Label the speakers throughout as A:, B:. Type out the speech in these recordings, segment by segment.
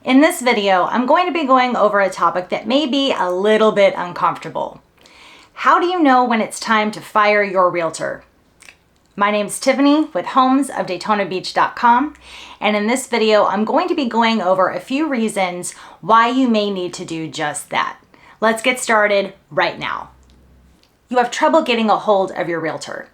A: In this video, I'm going to be going over a topic that may be a little bit uncomfortable. How do you know when it's time to fire your realtor? My name's Tiffany with homesofdaytonabeach.com, and in this video, I'm going to be going over a few reasons why you may need to do just that. Let's get started right now. You have trouble getting a hold of your realtor.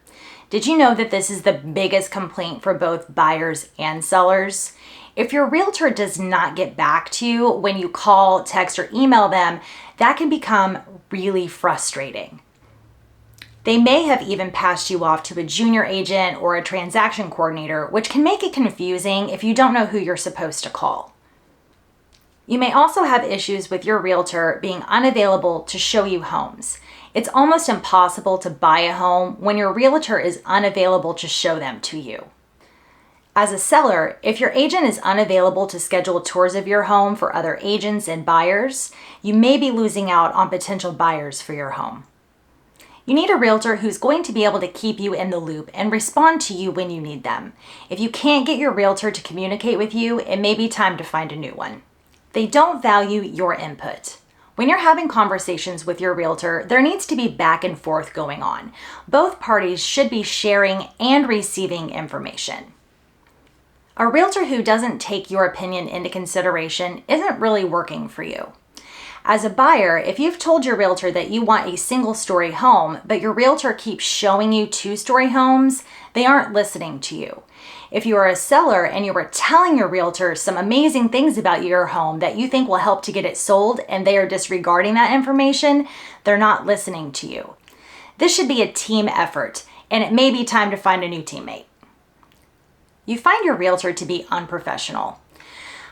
A: Did you know that this is the biggest complaint for both buyers and sellers? If your realtor does not get back to you when you call, text, or email them, that can become really frustrating. They may have even passed you off to a junior agent or a transaction coordinator, which can make it confusing if you don't know who you're supposed to call. You may also have issues with your realtor being unavailable to show you homes. It's almost impossible to buy a home when your realtor is unavailable to show them to you. As a seller, if your agent is unavailable to schedule tours of your home for other agents and buyers, you may be losing out on potential buyers for your home. You need a realtor who's going to be able to keep you in the loop and respond to you when you need them. If you can't get your realtor to communicate with you, it may be time to find a new one. They don't value your input. When you're having conversations with your realtor, there needs to be back and forth going on. Both parties should be sharing and receiving information. A realtor who doesn't take your opinion into consideration isn't really working for you. As a buyer, if you've told your realtor that you want a single-story home, but your realtor keeps showing you two-story homes, they aren't listening to you. If you are a seller and you are telling your realtor some amazing things about your home that you think will help to get it sold and they are disregarding that information, they're not listening to you. This should be a team effort, and it may be time to find a new teammate. You find your realtor to be unprofessional.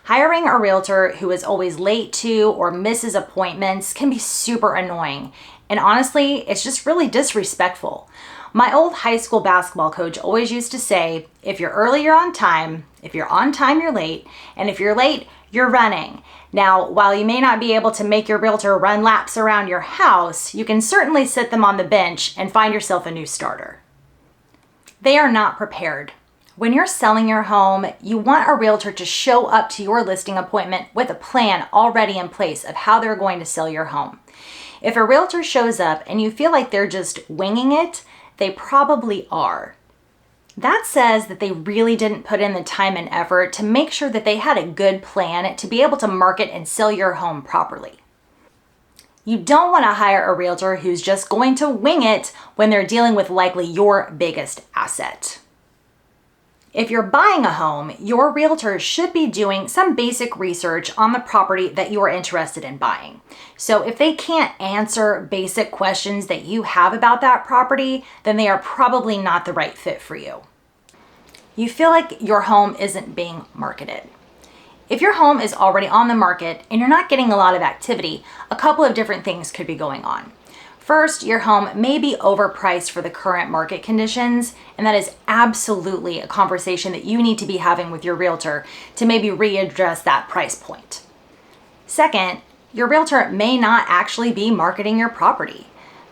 A: Hiring a realtor who is always late to or misses appointments can be super annoying. And honestly, it's just really disrespectful. My old high school basketball coach always used to say, if you're early, you're on time. If you're on time, you're late. And if you're late, you're running. Now, while you may not be able to make your realtor run laps around your house, you can certainly sit them on the bench and find yourself a new starter. They are not prepared. When you're selling your home, you want a realtor to show up to your listing appointment with a plan already in place of how they're going to sell your home. If a realtor shows up and you feel like they're just winging it, they probably are. That says that they really didn't put in the time and effort to make sure that they had a good plan to be able to market and sell your home properly. You don't want to hire a realtor who's just going to wing it when they're dealing with likely your biggest asset. If you're buying a home, your realtor should be doing some basic research on the property that you are interested in buying. So if they can't answer basic questions that you have about that property, then they are probably not the right fit for you. You feel like your home isn't being marketed. If your home is already on the market and you're not getting a lot of activity, a couple of different things could be going on. First, your home may be overpriced for the current market conditions, and that is absolutely a conversation that you need to be having with your realtor to maybe readdress that price point. Second, your realtor may not actually be marketing your property.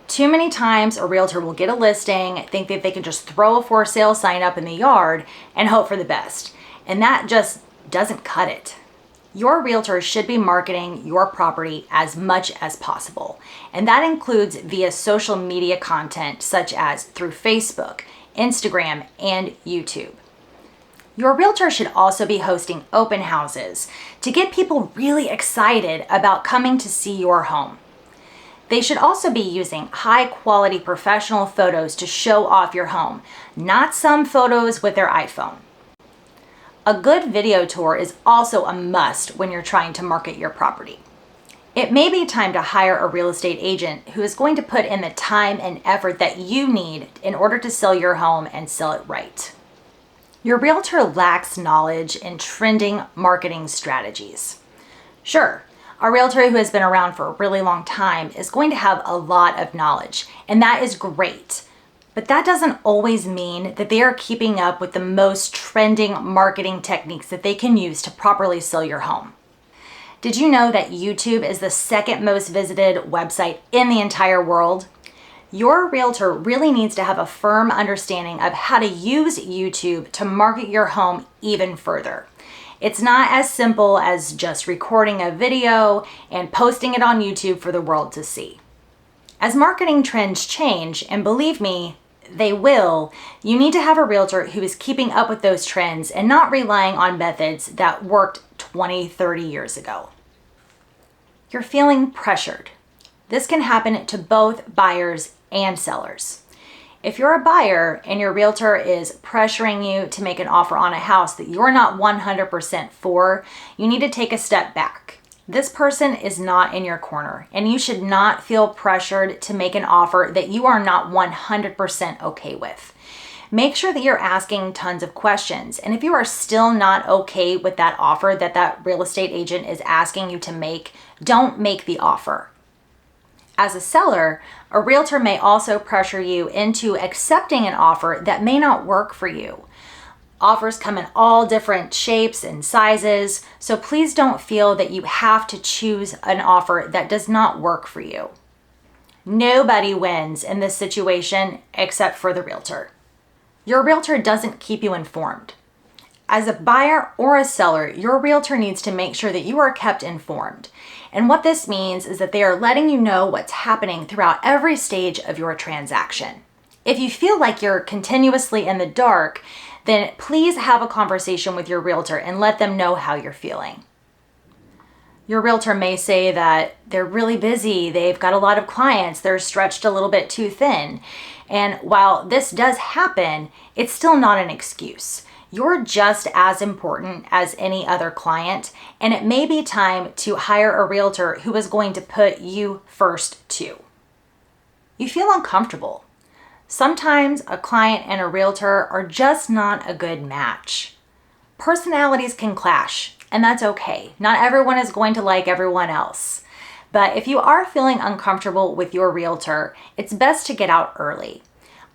A: Too many times a realtor will get a listing, think that they can just throw a for sale sign up in the yard and hope for the best, and that just doesn't cut it. Your realtor should be marketing your property as much as possible, and that includes via social media content such as through Facebook, Instagram, and YouTube. Your realtor should also be hosting open houses to get people really excited about coming to see your home. They should also be using high-quality professional photos to show off your home, not some photos with their iPhone. A good video tour is also a must when you're trying to market your property. It may be time to hire a real estate agent who is going to put in the time and effort that you need in order to sell your home and sell it right. Your realtor lacks knowledge in trending marketing strategies. Sure, a realtor who has been around for a really long time is going to have a lot of knowledge, and that is great. But that doesn't always mean that they are keeping up with the most trending marketing techniques that they can use to properly sell your home. Did you know that YouTube is the second most visited website in the entire world? Your realtor really needs to have a firm understanding of how to use YouTube to market your home even further. It's not as simple as just recording a video and posting it on YouTube for the world to see. As marketing trends change, and believe me, they will, you need to have a realtor who is keeping up with those trends and not relying on methods that worked 20, 30 years ago. You're feeling pressured. This can happen to both buyers and sellers. If you're a buyer and your realtor is pressuring you to make an offer on a house that you're not 100% for, you need to take a step back. This person is not in your corner, and you should not feel pressured to make an offer that you are not 100% okay with. Make sure that you're asking tons of questions, and if you are still not okay with that offer that real estate agent is asking you to make, don't make the offer. As a seller, a realtor may also pressure you into accepting an offer that may not work for you. Offers come in all different shapes and sizes, so please don't feel that you have to choose an offer that does not work for you. Nobody wins in this situation except for the realtor. Your realtor doesn't keep you informed. As a buyer or a seller, your realtor needs to make sure that you are kept informed. And what this means is that they are letting you know what's happening throughout every stage of your transaction. If you feel like you're continuously in the dark, then please have a conversation with your realtor and let them know how you're feeling. Your realtor may say that they're really busy, they've got a lot of clients, they're stretched a little bit too thin. And while this does happen, it's still not an excuse. You're just as important as any other client, and it may be time to hire a realtor who is going to put you first too. You feel uncomfortable. Sometimes a client and a realtor are just not a good match. Personalities can clash, and that's okay. Not everyone is going to like everyone else. But if you are feeling uncomfortable with your realtor, it's best to get out early.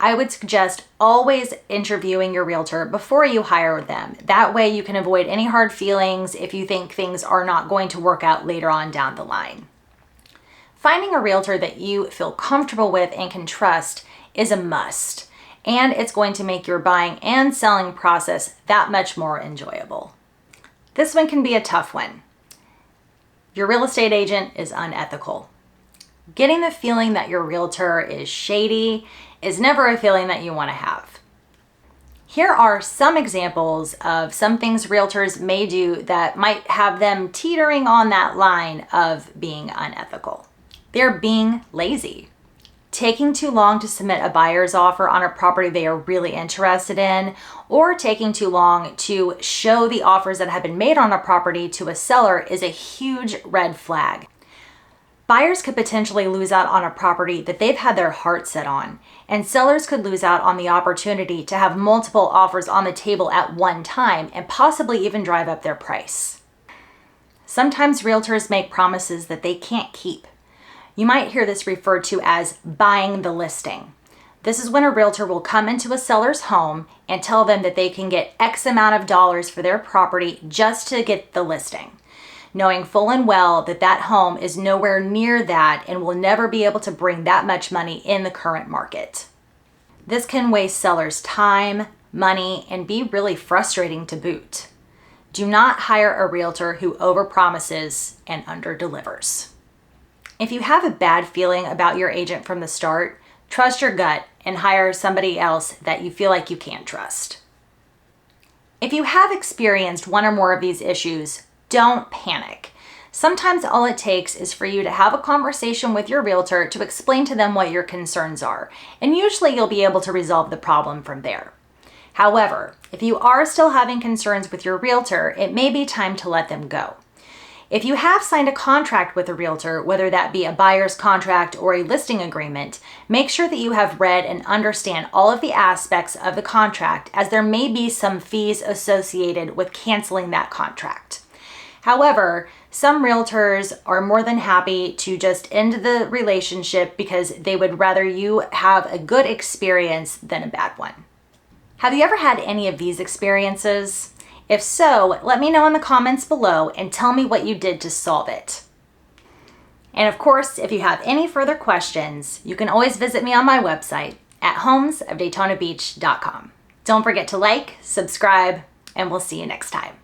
A: I would suggest always interviewing your realtor before you hire them. That way you can avoid any hard feelings if you think things are not going to work out later on down the line. Finding a realtor that you feel comfortable with and can trust is a must, and it's going to make your buying and selling process that much more enjoyable. This one can be a tough one. Your real estate agent is unethical. Getting the feeling that your realtor is shady is never a feeling that you want to have. Here are some examples of some things realtors may do that might have them teetering on that line of being unethical. They're being lazy. Taking too long to submit a buyer's offer on a property they are really interested in, or taking too long to show the offers that have been made on a property to a seller is a huge red flag. Buyers could potentially lose out on a property that they've had their heart set on, and sellers could lose out on the opportunity to have multiple offers on the table at one time and possibly even drive up their price. Sometimes realtors make promises that they can't keep. You might hear this referred to as buying the listing. This is when a realtor will come into a seller's home and tell them that they can get X amount of dollars for their property just to get the listing, knowing full and well that that home is nowhere near that and will never be able to bring that much money in the current market. This can waste sellers' time, money, and be really frustrating to boot. Do not hire a realtor who overpromises and underdelivers. If you have a bad feeling about your agent from the start, trust your gut and hire somebody else that you feel like you can't trust. If you have experienced one or more of these issues, don't panic. Sometimes all it takes is for you to have a conversation with your realtor to explain to them what your concerns are, and usually you'll be able to resolve the problem from there. However, if you are still having concerns with your realtor, it may be time to let them go. If you have signed a contract with a realtor, whether that be a buyer's contract or a listing agreement, make sure that you have read and understand all of the aspects of the contract, as there may be some fees associated with canceling that contract. However, some realtors are more than happy to just end the relationship because they would rather you have a good experience than a bad one. Have you ever had any of these experiences? If so, let me know in the comments below and tell me what you did to solve it. And of course, if you have any further questions, you can always visit me on my website at homesofdaytonabeach.com. Don't forget to like, subscribe, and we'll see you next time.